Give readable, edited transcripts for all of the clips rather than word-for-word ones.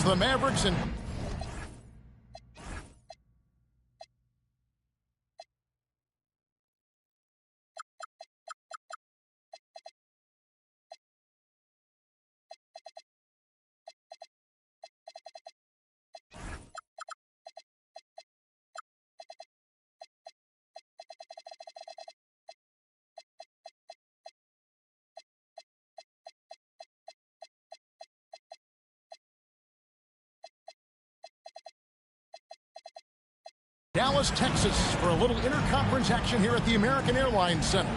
the Mavericks and... Dallas, Texas, for a little interconference action here at the American Airlines Center.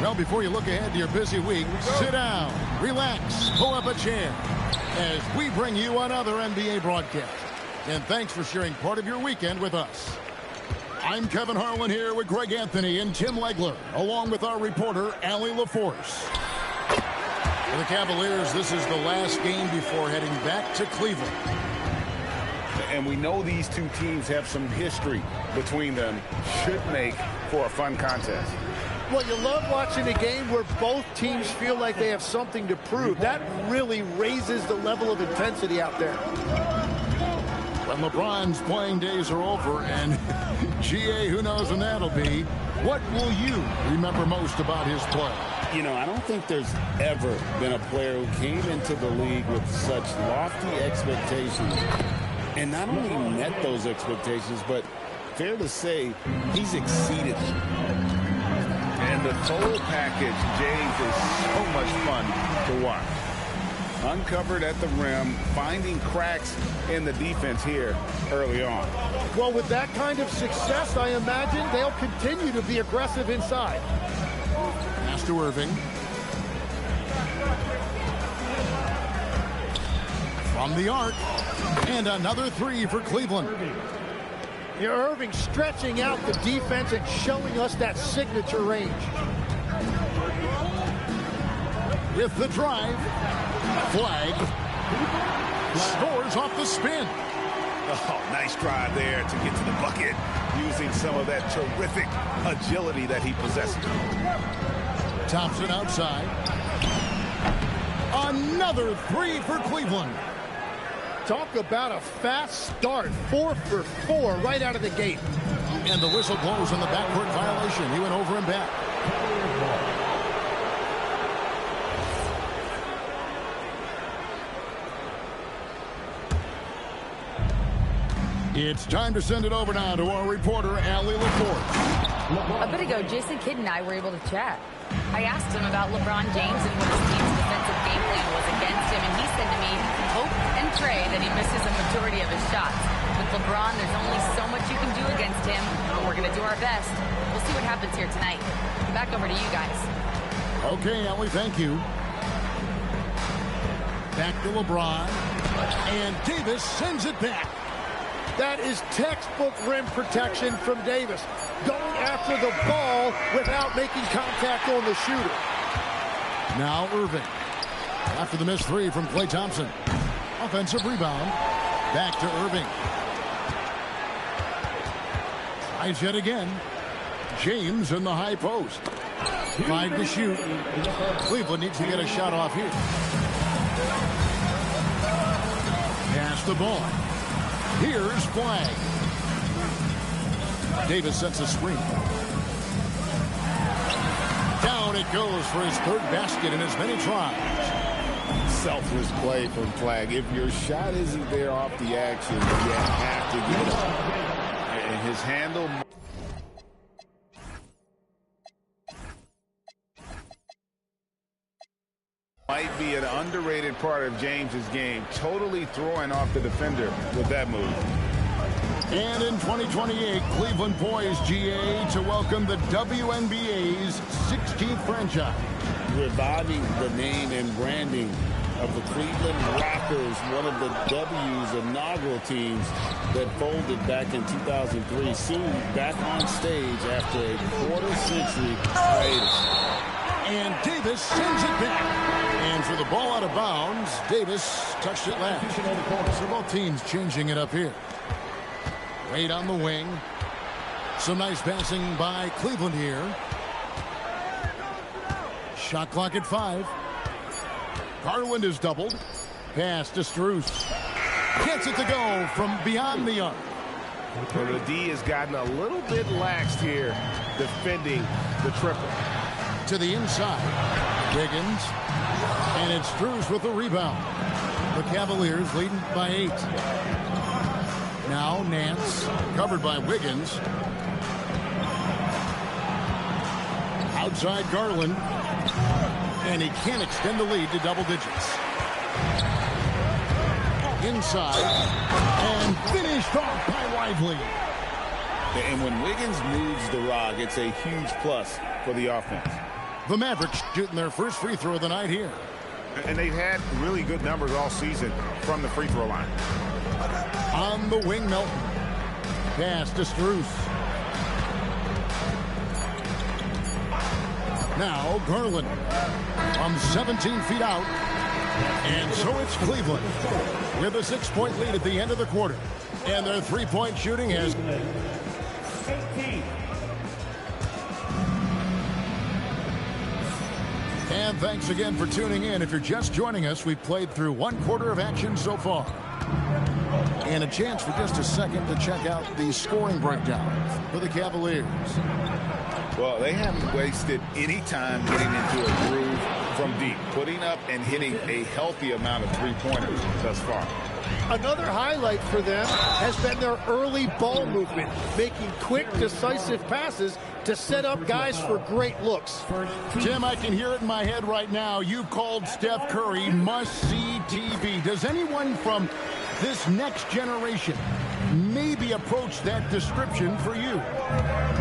Well, before you look ahead to your busy week, sit down, relax, pull up a chair as we bring you another NBA broadcast. And thanks for sharing part of your weekend with us. I'm Kevin Harlan here with Greg Anthony and Tim Legler, along with our reporter, Allie LaForce. For the Cavaliers, this is the last game before heading back to Cleveland. And we know these two teams have some history between them. Should make for a fun contest. Well, you love watching a game where both teams feel like they have something to prove. That really raises the level of intensity out there. When LeBron's playing days are over, and GA, who knows when that'll be, what will you remember most about his play? You know, I don't think there's ever been a player who came into the league with such lofty expectations and not only met those expectations, but fair to say, he's exceeded them. And the total package, James, is so much fun to watch. Uncovered at the rim, finding cracks in the defense here early on. Well, with that kind of success, I imagine they'll continue to be aggressive inside. Pass to Irving. From the arc. And another three for Cleveland. Irving stretching out the defense and showing us that signature range. With the drive. Flag. Scores off the spin. Oh, nice drive there to get to the bucket, using some of that terrific agility that he possesses. Thompson outside. Another three for Cleveland. Talk about a fast start. 4 for 4 right out of the gate. And the whistle blows on the backcourt violation. He went over and back. It's time to send it over now to our reporter, Allie LaForce. A bit ago, Jason Kidd and I were able to chat. I asked him about LeBron James and what his team's defensive game plan was against him, and he said to me, hope and pray that he misses a majority of his shots. With LeBron, there's only so much you can do against him, but we're going to do our best. We'll see what happens here tonight. Back over to you guys. Okay, Allie, thank you. Back to LeBron. And Davis sends it back. That is textbook rim protection from Davis. Going after the ball without making contact on the shooter. Now Irving. After the missed three from Klay Thompson. Offensive rebound. Back to Irving. Tries yet again. James in the high post. 5 to shoot. Cleveland needs to get a shot off here. Pass the ball. Here's Flag. Davis sets a screen. Down it goes for his third basket in as many tries. Selfless play from Flag. If your shot isn't there off the action, you have to get it up. And his handle... might be an underrated part of James's game, totally throwing off the defender with that move. And in 2028, Cleveland poised, GA, to welcome the WNBA's 16th franchise. Reviving the name and branding of the Cleveland Rockers, one of the W's inaugural teams that folded back in 2003, soon back on stage after a quarter-century hiatus. And Davis sends it back. And for the ball out of bounds, Davis touched it last. So both teams changing it up here. Wade on the wing. Some nice passing by Cleveland here. Shot clock at 5. Garland is doubled. Pass to Strus. Gets it to go from beyond the arc. Well, the D has gotten a little bit laxed here defending the triple. To the inside. Wiggins. And it's Strus with the rebound. The Cavaliers leading by 8. Now Nance. Covered by Wiggins. Outside Garland. And he can't extend the lead to double digits. Inside. And finished off by Lively. And when Wiggins moves the rock, it's a huge plus for the offense. The Mavericks shooting their first free throw of the night here. And they've had really good numbers all season from the free throw line. On the wing, Melton. Pass to Strus. Now Garland from 17 feet out. And so it's Cleveland with a 6-point lead at the end of the quarter. And their three-point shooting has... And thanks again for tuning in. If you're just joining us, we've played through 1 quarter of action so far. And a chance for just a second to check out the scoring breakdown for the Cavaliers. Well, they haven't wasted any time getting into a groove from deep, putting up and hitting a healthy amount of three-pointers thus far. Another highlight for them has been their early ball movement, making quick, decisive passes to set up guys for great looks. Tim, I can hear it in my head right now. You called Steph Curry must-see TV. Does anyone from this next generation maybe approach that description for you?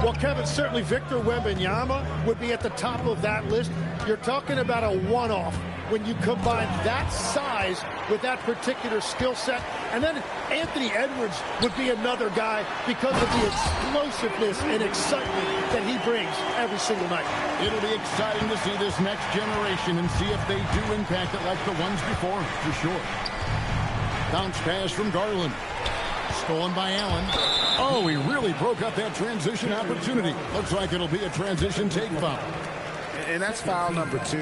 Well, Kevin, certainly Victor Wembanyama would be at the top of that list. You're talking about a one-off when you combine that size with that particular skill set. And then Anthony Edwards would be another guy because of the explosiveness and excitement that he brings every single night. It'll be exciting to see this next generation and see if they do impact it like the ones before, for sure. Bounce pass from Garland. Stolen by Allen. Oh, he really broke up that transition opportunity. Looks like it'll be a transition take foul. And that's foul number 2.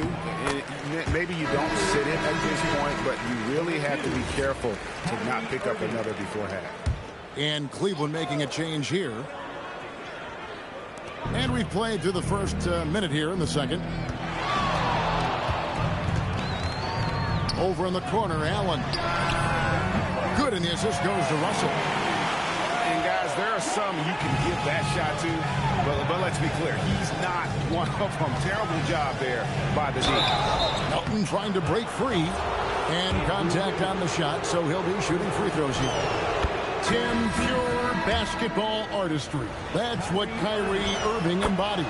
Maybe you don't sit it at this point, but you really have to be careful to not pick up another before half. And Cleveland making a change here. And we've played through the first minute here in the second. Over in the corner, Allen. Good, and the assist goes to Russell. And guys, there are some you can give that shot to, but let's be clear, he's not one of them. Terrible job there by the D. Melton trying to break free, and contact on the shot, so he'll be shooting free throws here. Tim, pure basketball artistry. That's what Kyrie Irving embodied.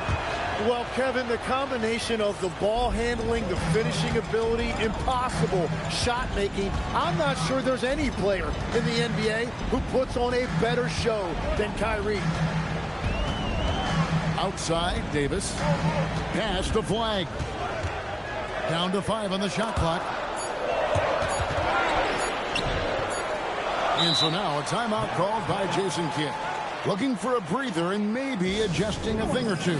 Well, Kevin, the combination of the ball handling, the finishing ability, impossible shot making. I'm not sure there's any player in the NBA who puts on a better show than Kyrie. Outside, Davis. Pass to Flag. Down to 5 on the shot clock. And so now a timeout called by Jason Kidd. Looking for a breather and maybe adjusting a thing or two.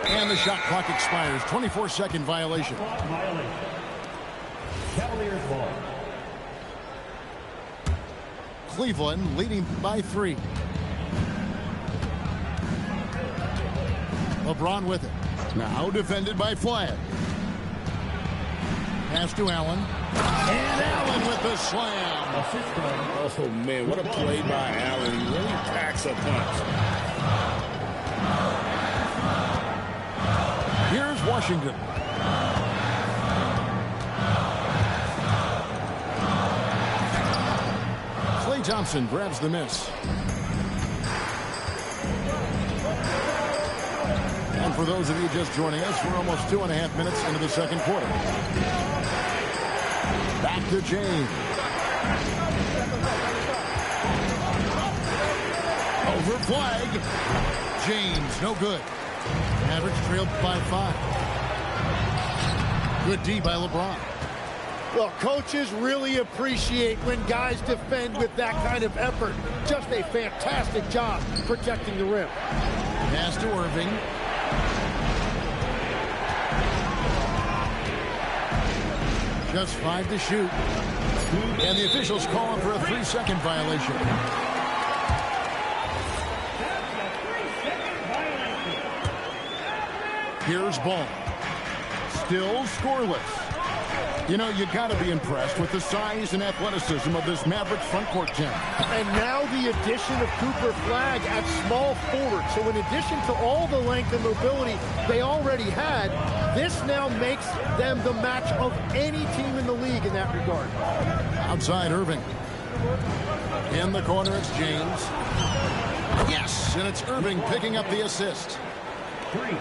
And the shot clock expires. 24-second violation. Cavaliers ball. Cleveland leading by 3. LeBron with it. Now defended by Flag. Pass to Allen. And Allen with the slam. Oh, man, what a play by Allen. He really packs a punch. Here's Washington. Klay Thompson grabs the miss. And for those of you just joining us, we're almost 2.5 minutes into the second quarter. Back to James. Over Flag. James, no good. Mavericks trailed by 5. Good D by LeBron. Well, coaches really appreciate when guys defend with that kind of effort. Just a fantastic job protecting the rim. Pass to Irving. Just 5 to shoot. And the officials call him for a 3-second violation. Here's Ball. Still scoreless. You know, you got to be impressed with the size and athleticism of this Mavericks front court team. And now the addition of Cooper Flagg at small forward. So in addition to all the length and mobility they already had, this now makes them the match of any team in the league in that regard. Outside Irving. In the corner, it's James. Yes, and it's Irving picking up the assist.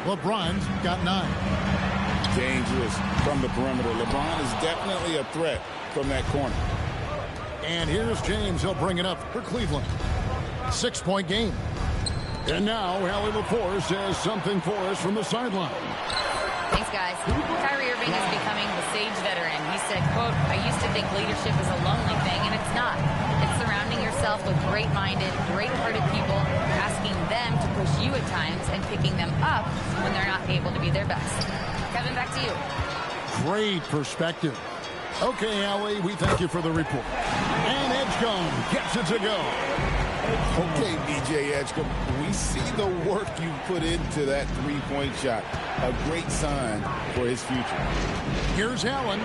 LeBron's got 9. Dangerous from the perimeter. LeBron is definitely a threat from that corner. And here's James. He'll bring it up for Cleveland. 6-point game. And now Allie LaForce has something for us from the sideline. Thanks, guys. Kyrie Irving is becoming the sage veteran. He said, quote, "I used to think leadership is a lonely thing, and it's not. It's surrounding yourself with great-minded, great-hearted people, asking them to push you at times and picking them up when they're not able to be their best." Kevin, back to you. Great perspective. Okay, Allie, we thank you for the report. And Edgecombe gets it to go. Okay, BJ Edgecombe, we see the work you put into that three-point shot. A great sign for his future. Here's Allen.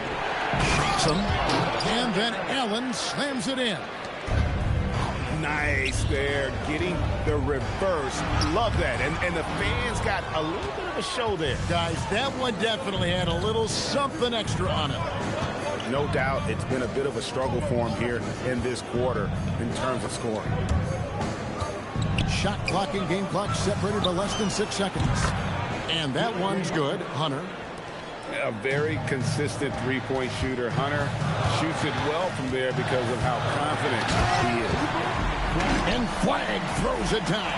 Shoots him. And then Allen slams it in. Nice there, getting the reverse. Love that. And the fans got a little bit of a show there. Guys, that one definitely had a little something extra on it. No doubt it's been a bit of a struggle for him here in this quarter in terms of scoring. Shot clock and game clock separated by less than 6 seconds. And that one's good. Hunter. A very consistent three-point shooter. Hunter shoots it well from there because of how confident he is. And Flagg throws it down.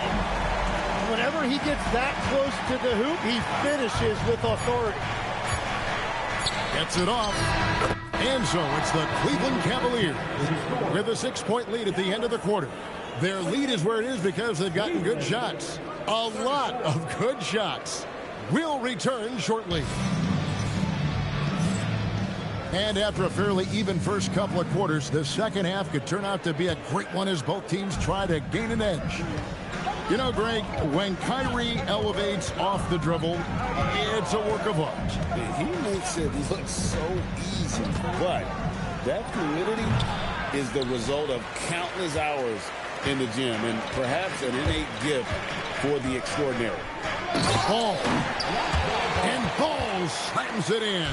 Whenever he gets that close to the hoop, he finishes with authority. Gets it off. And so it's the Cleveland Cavaliers with a 6-point lead at the end of the quarter. Their lead is where it is because they've gotten good shots. A lot of good shots. We'll return shortly. And after a fairly even first couple of quarters, the second half could turn out to be a great one as both teams try to gain an edge. You know, Greg, when Kyrie elevates off the dribble, it's a work of art. He makes it look so easy, but that fluidity is the result of countless hours in the gym and perhaps an innate gift for the extraordinary. Ball. And Ball slams it in.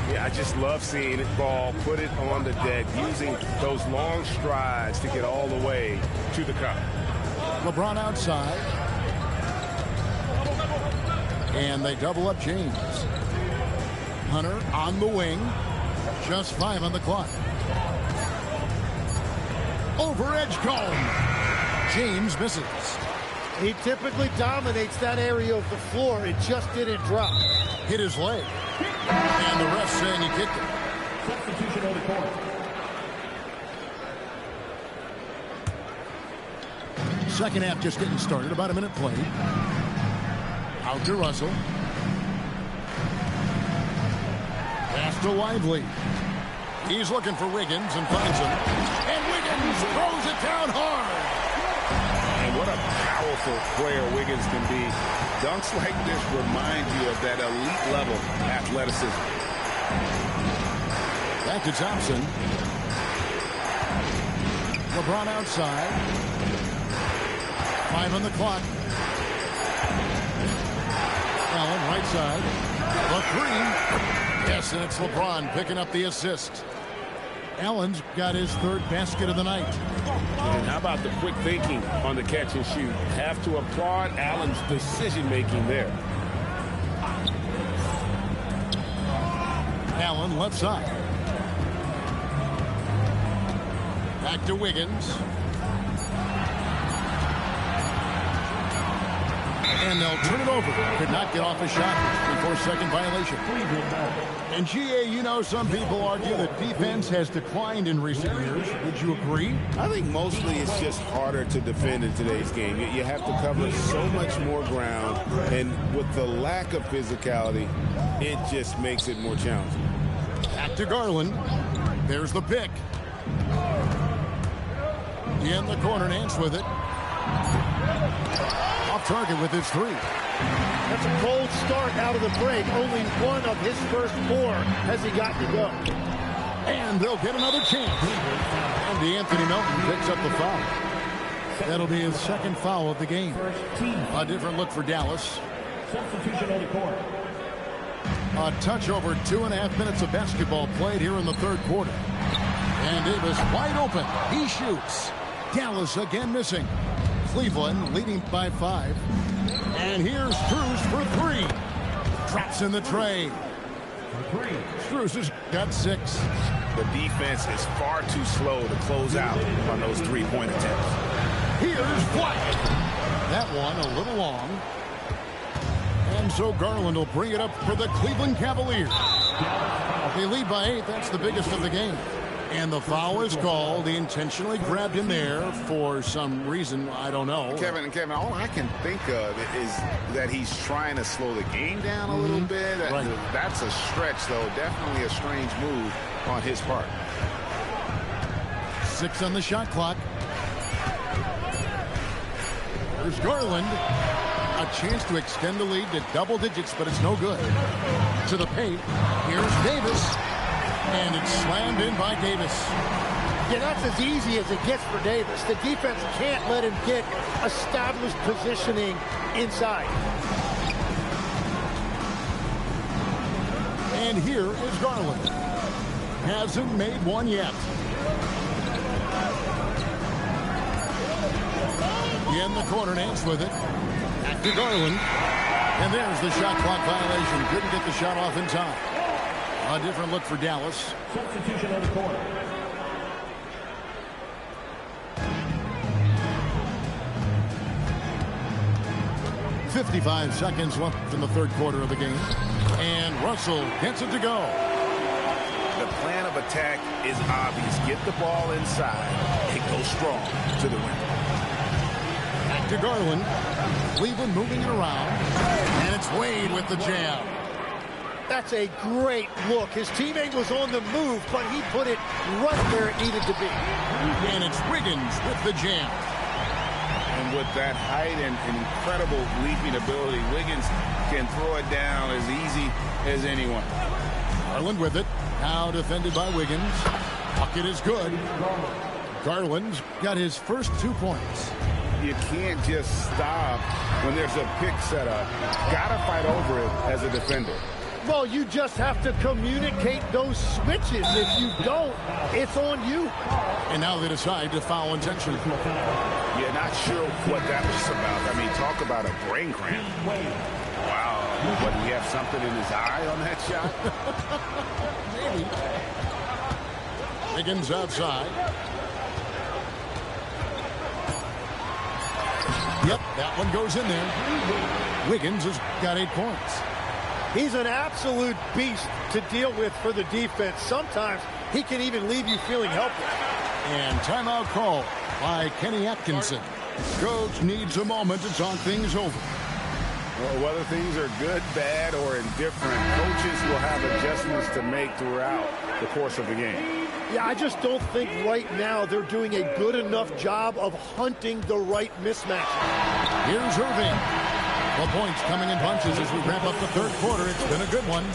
Yeah, I just love seeing it. Ball, put it on the deck, using those long strides to get all the way to the cup. LeBron outside. And they double up James. Hunter on the wing. Just 5 on the clock. Over Edgecombe. James misses. He typically dominates that area of the floor. It just didn't drop. Hit his leg. And the ref saying he kicked it. Substitution on the court. Second half just getting started. About a minute played. Out to Russell. Pass to Lively. He's looking for Wiggins and finds him. And Wiggins throws it down hard. And what a powerful player Wiggins can be. Dunks like this remind you of that elite level athleticism. Back to Thompson. LeBron outside. 5 on the clock. Allen right side. The 3. Yes, and it's LeBron picking up the assist. Allen's got his 3rd basket of the night. And how about the quick thinking on the catch and shoot? Have to applaud Allen's decision-making there. Allen left side. Back to Wiggins. And they'll turn it over. Could not get off a shot. 3-4-second violation. And GA, you know, some people argue that defense has declined in recent years. Would you agree? I think mostly it's just harder to defend in today's game. You have to cover so much more ground, and with the lack of physicality, it just makes it more challenging. Back to Garland. There's the pick. In the corner, Nance with it. Off target with his three. That's a cold start out of the break. Only one of his first 4 has he gotten to go. And they'll get another chance. And Anthony Melton picks up the foul. That'll be his second foul of the game. A different look for Dallas. Substitution on the court. A touch over 2.5 minutes of basketball played here in the third quarter. And Davis wide open. He shoots. Dallas again missing. Cleveland leading by 5. And here's Strus for 3. Drops in the tray. Strus has got 6. The defense is far too slow to close out on those three-point attempts. Here's Wyatt. That one a little long. And so Garland will bring it up for the Cleveland Cavaliers. They lead by 8. That's the biggest of the game. And the foul is called. He intentionally grabbed him there for some reason. I don't know. Kevin, all I can think of is that he's trying to slow the game down a little bit. Right. That's a stretch, though. Definitely a strange move on his part. 6 on the shot clock. There's Garland. A chance to extend the lead to double digits, but it's no good. To the paint. Here's Davis. And it's slammed in by Davis. Yeah, that's as easy as it gets for Davis. The defense can't let him get established positioning inside. And here is Garland. Hasn't made one yet. In the corner, Nance with it. Back to Garland. And there's the shot clock violation. Couldn't get the shot off in time. A different look for Dallas. Substitution on the court. .55 seconds left in the third quarter of the game. And Russell gets it to go. The plan of attack is obvious. Get the ball inside and go strong to the rim. Back to Garland. Cleveland moving it around. And it's Wade with the jam. That's a great look. His teammate was on the move, but he put it right where it needed to be. And it's Wiggins with the jam. And with that height and incredible leaping ability, Wiggins can throw it down as easy as anyone. Garland with it. Now defended by Wiggins. Bucket is good. Garland's got his first 2 points. You can't just stop when there's a pick set up. Gotta fight over it as a defender. Well, you just have to communicate those switches. If you don't, it's on you. And now they decide to foul intentionally. You're not sure what that was about. I mean, talk about a brain cramp. Wow. What, do he have something in his eye on that shot? Maybe. Wiggins outside. Yep, that one goes in there. Wiggins has got 8 points. He's an absolute beast to deal with for the defense. Sometimes he can even leave you feeling helpless. And timeout call by Kenny Atkinson. Coach needs a moment to talk things over. Well, whether things are good, bad, or indifferent, coaches will have adjustments to make throughout the course of the game. Yeah, I just don't think right now they're doing a good enough job of hunting the right mismatch. Here's Irving. Well, points coming in bunches as we wrap up the third quarter. It's been a good one.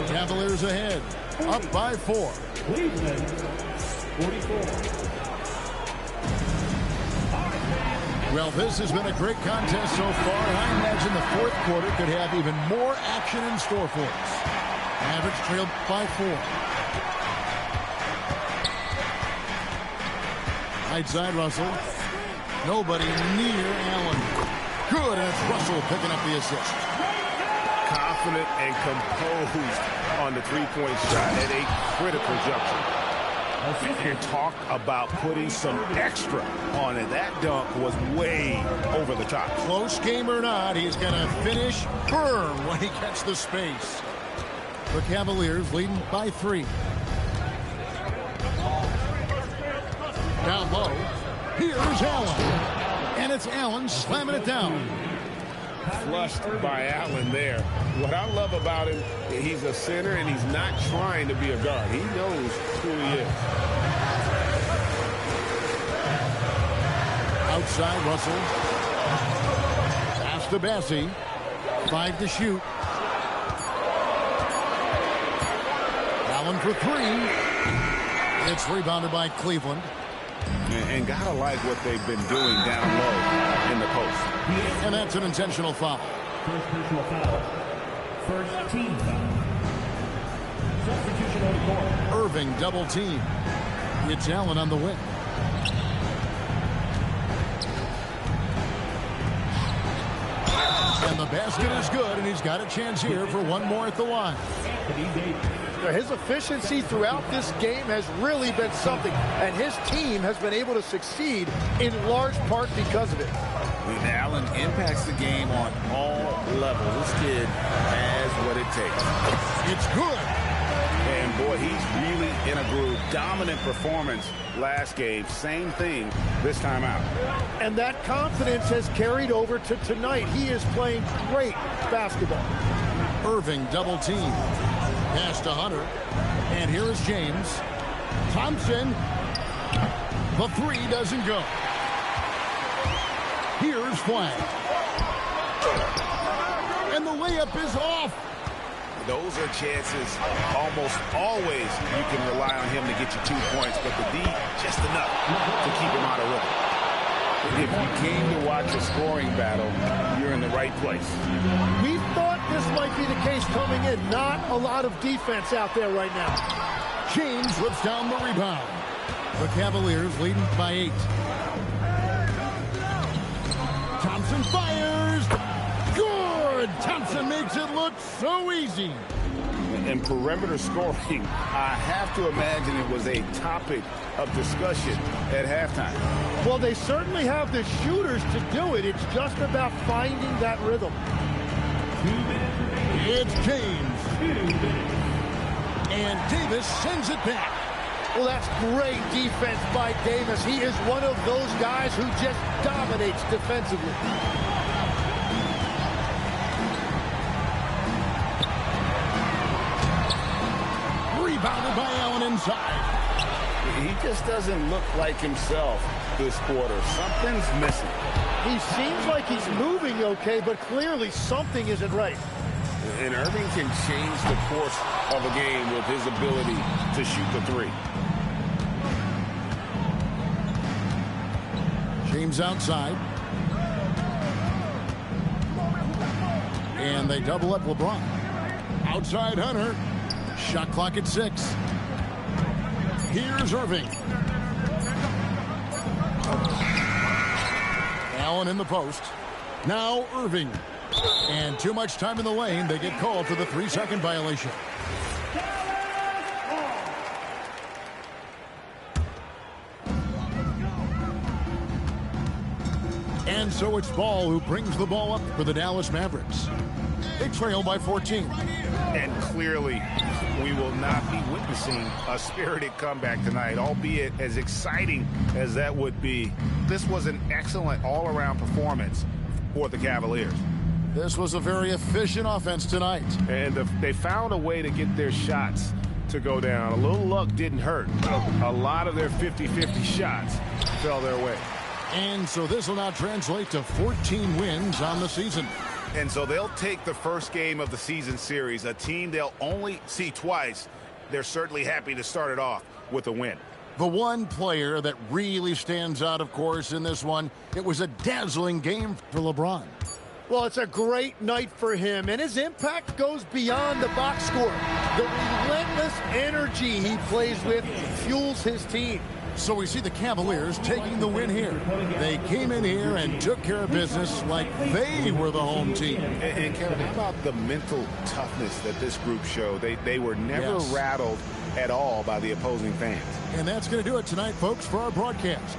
Cavaliers ahead, up by 4. Cleveland, 44. Well, this has been a great contest so far, and I imagine the fourth quarter could have even more action in store for us. Mavericks trailed by 4. Right side, Russell. Nobody near Allen. Good, and it's Russell picking up the assist. Confident and composed on the three-point shot at a critical juncture. And talk about putting some extra on it. That dunk was way over the top. Close game or not, he's going to finish firm when he gets the space. The Cavaliers leading by 3. Down low. Here's Allen. And it's Allen slamming it down. flushed by Allen there. What I love about him, he's a center and he's not trying to be a guard. He knows who he is. Outside, Russell. Pass to Bessie. 5 to shoot. Allen for 3. It's rebounded by Cleveland. And gotta like what they've been doing down low in the post. And that's an intentional foul. First personal foul. First team foul. Substitution on the court. Irving double team. It's Allen on the wing. And the basket is good, and he's got a chance here for one more at the line. His efficiency throughout this game has really been something, and his team has been able to succeed in large part because of it. Allen impacts the game on all levels. This kid has what it takes. It's good. And boy, he's really in a groove. Dominant performance last game. Same thing this time out. And that confidence has carried over to tonight. He is playing great basketball. Irving double team. Pass to Hunter. And here is James. Thompson. The 3 doesn't go. Here's Flag. And the layup is off. Those are chances almost always you can rely on him to get you 2 points, but the D just enough to keep him out of rhythm. If you came to watch a scoring battle, you're in the right place. We thought this might be the case coming in. Not a lot of defense out there right now. James rips down the rebound. The Cavaliers leading by 8. Thompson fires. Good. Thompson makes it look so easy. And perimeter scoring, I have to imagine it was a topic of discussion at halftime. Well, they certainly have the shooters to do it. It's just about finding that rhythm. It's James. And Davis sends it back. Well, that's great defense by Davis. He is one of those guys who just dominates defensively. Rebounded by Allen inside. He just doesn't look like himself this quarter. Something's missing. He seems like he's moving okay, but clearly something isn't right. And Irving can change the course of a game with his ability to shoot the 3. James outside. And they double up LeBron. Outside Hunter. Shot clock at 6. Here's Irving. Allen in the post. Now Irving. And too much time in the lane. They get called for the 3-second violation. And so it's Ball who brings the ball up for the Dallas Mavericks. They trail by 14. And clearly, we will not be witnessing a spirited comeback tonight, albeit as exciting as that would be. This was an excellent all-around performance for the Cavaliers. This was a very efficient offense tonight. And they found a way to get their shots to go down. A little luck didn't hurt. A lot of their 50-50 shots fell their way. And so this will now translate to 14 wins on the season. And so they'll take the first game of the season series, a team they'll only see twice. They're certainly happy to start it off with a win. The one player that really stands out, of course, in this one, it was a dazzling game for LeBron. Well, it's a great night for him, and his impact goes beyond the box score. The relentless energy he plays with fuels his team. So we see the Cavaliers taking the win here. They came in here and took care of business like they were the home team. And Kevin, how about the mental toughness that this group showed? They were never rattled at all by the opposing fans. And that's going to do it tonight, folks, for our broadcast.